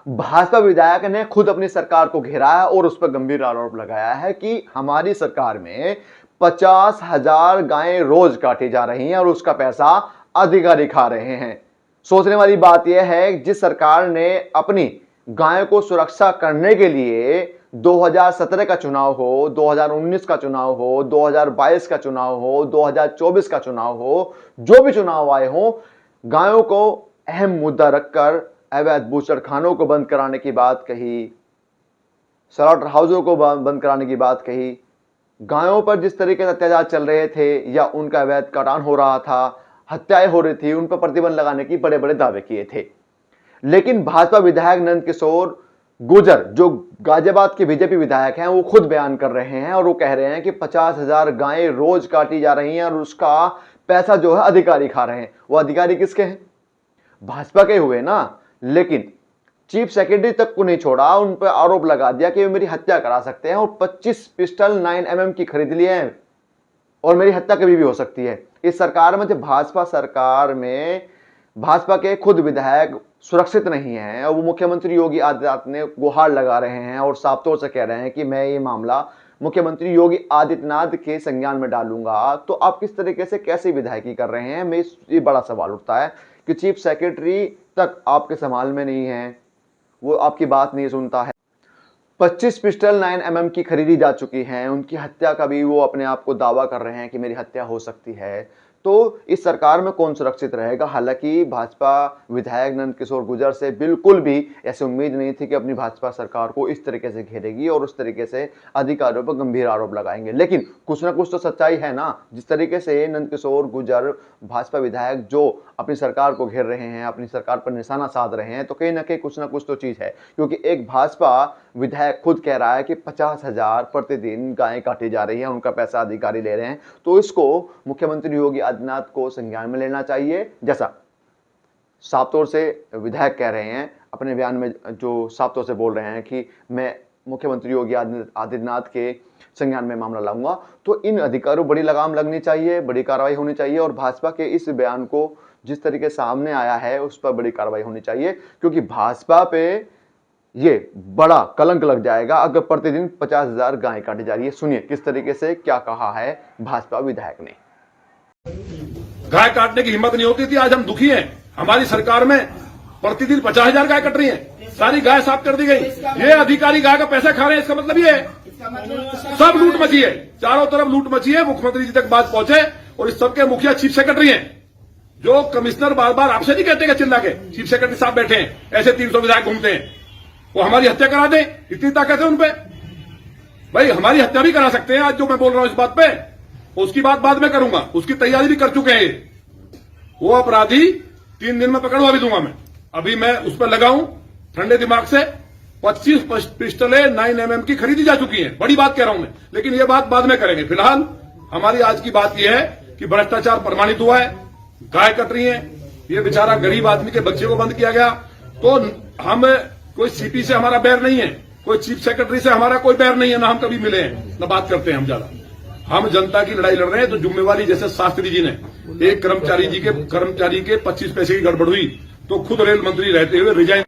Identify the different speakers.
Speaker 1: भाजपा विधायक ने खुद अपनी सरकार को घेरा है और उस पर गंभीर आरोप लगाया है कि हमारी सरकार में 50,000 गायें रोज काटी जा रही हैं और उसका पैसा अधिकारी खा रहे हैं। सोचने वाली बात यह है, जिस सरकार ने अपनी गायों को सुरक्षा करने के लिए 2017 का चुनाव हो, 2019 का चुनाव हो, 2022 का चुनाव हो, 2024 का चुनाव हो, जो भी चुनाव आए हो, गायों को अहम मुद्दा रखकर अवैध बूचड़ खानों को बंद कराने की बात कही, स्लॉटर हाउसों को बंद कराने की बात कही, गायों पर जिस तरीके से अत्याचार चल रहे थे या उनका अवैध कटान हो रहा था, हत्याएं हो रही थी, उन पर प्रतिबंध लगाने की बड़े बड़े दावे किए थे। लेकिन भाजपा विधायक नंद किशोर गुर्जर, जो गाजियाबाद के बीजेपी विधायक हैं, वो खुद बयान कर रहे हैं और वो कह रहे हैं कि 50,000 गायें रोज काटी जा रही हैं और उसका पैसा जो है अधिकारी खा रहे हैं। वो अधिकारी किसके हैं? भाजपा के हुए ना। लेकिन चीफ सेक्रेटरी तक को नहीं छोड़ा, उन पर आरोप लगा दिया कि वे मेरी हत्या करा सकते हैं और 25 पिस्टल 9mm की खरीद लिए हैं और मेरी हत्या कभी भी हो सकती है। इस सरकार में, जब भाजपा सरकार में भाजपा के खुद विधायक सुरक्षित नहीं है और वो मुख्यमंत्री योगी आदित्यनाथ ने गुहार लगा रहे हैं और साफ तौर से कह रहे हैं कि मैं ये मामला मुख्यमंत्री योगी आदित्यनाथ के संज्ञान में डालूंगा, तो आप किस तरीके से कैसे विधायकी कर रहे हैं? मैं ये बड़ा सवाल उठता है कि चीफ सेक्रेटरी तक आपके संभाल में नहीं है, वो आपकी बात नहीं सुनता है। 25 पिस्टल 9mm की खरीदी जा चुकी हैं, उनकी हत्या का भी वो अपने आप को दावा कर रहे हैं कि मेरी हत्या हो सकती है। तो इस सरकार में कौन सुरक्षित रहेगा? हालांकि भाजपा विधायक नंद किशोर गुर्जर से बिल्कुल भी ऐसी उम्मीद नहीं थी कि अपनी भाजपा सरकार को इस तरीके से घेरेगी और उस तरीके से अधिकारियों पर गंभीर आरोप लगाएंगे। लेकिन कुछ ना कुछ तो सच्चाई है ना। जिस तरीके से नंद किशोर गुर्जर भाजपा विधायक जो अपनी सरकार को घेर रहे हैं, अपनी सरकार पर निशाना साध रहे हैं, तो कहीं ना कहीं कुछ ना कुछ तो चीज है। क्योंकि एक भाजपा विधायक खुद कह रहा है कि 50,000 प्रतिदिन गायें काटी जा रही हैं, उनका पैसा अधिकारी ले रहे हैं, तो इसको मुख्यमंत्री योगी आदित्यनाथ को संज्ञान में लेना चाहिए। जैसा साफ तौर से विधायक कह रहे हैं अपने बयान में, जो साफ तौर से बोल रहे हैं कि मैं मुख्यमंत्री योगी आदित्यनाथ के संज्ञान में मामला लाऊंगा, तो इन अधिकारियों बड़ी लगाम लगनी चाहिए, बड़ी कार्रवाई होनी चाहिए और भाजपा के इस बयान को जिस तरीके सामने आया है उस पर बड़ी कार्रवाई होनी चाहिए। क्योंकि भाजपा पे ये बड़ा कलंक लग जाएगा अगर प्रतिदिन 50,000 गायें काटी जा रही है। सुनिए किस तरीके से क्या कहा है भाजपा विधायक ने।
Speaker 2: गाय काटने की हिम्मत नहीं होती थी, आज हम दुखी हैं। हमारी सरकार में प्रतिदिन 50,000 गाय कट रही हैं, सारी गाय साफ कर दी गई। ये अधिकारी गाय का पैसा खा रहे हैं, इसका मतलब ये है सब लूट मची है, चारों तरफ लूट मची है। मुख्यमंत्री जी तक बात पहुंचे और इस सबके मुखिया चीफ सेक्रेटरी हैं, जो कमिश्नर बार बार आपसे नहीं कहते चिल्ला के, चीफ सेक्रेटरी साहब बैठे हैं, ऐसे 300 विधायक घूमते हैं, वो हमारी हत्या करा दें, इतनी ताकत है उनपे। भाई हमारी हत्या भी करा सकते हैं। आज जो मैं बोल रहा हूं इस बात पे, उसकी बात बाद में करूंगा, उसकी तैयारी भी कर चुके हैं। वो अपराधी 3 दिन में पकड़वा भी दूंगा मैं। अभी मैं उस पर लगाऊं ठंडे दिमाग से। 25 पिस्टलें 9mm की खरीदी जा चुकी हैं, बड़ी बात कह रहा हूं मैं, लेकिन ये बात बाद में करेंगे। फिलहाल हमारी आज की बात यह है कि भ्रष्टाचार प्रमाणित हुआ है, गाय कट रही है, ये बेचारा गरीब आदमी के बच्चे को बंद किया गया। तो हम कोई सीपी से हमारा बैर नहीं है, कोई चीफ सेक्रेटरी से हमारा कोई बैर नहीं है, ना हम कभी मिले हैं, ना बात करते हैं हम ज्यादा। हम जनता की लड़ाई लड़ रहे हैं। तो जिम्मेवारी, जैसे शास्त्री जी ने एक कर्मचारी के 25 पैसे की गड़बड़ हुई तो खुद रेल मंत्री रहते हुए रिजाइन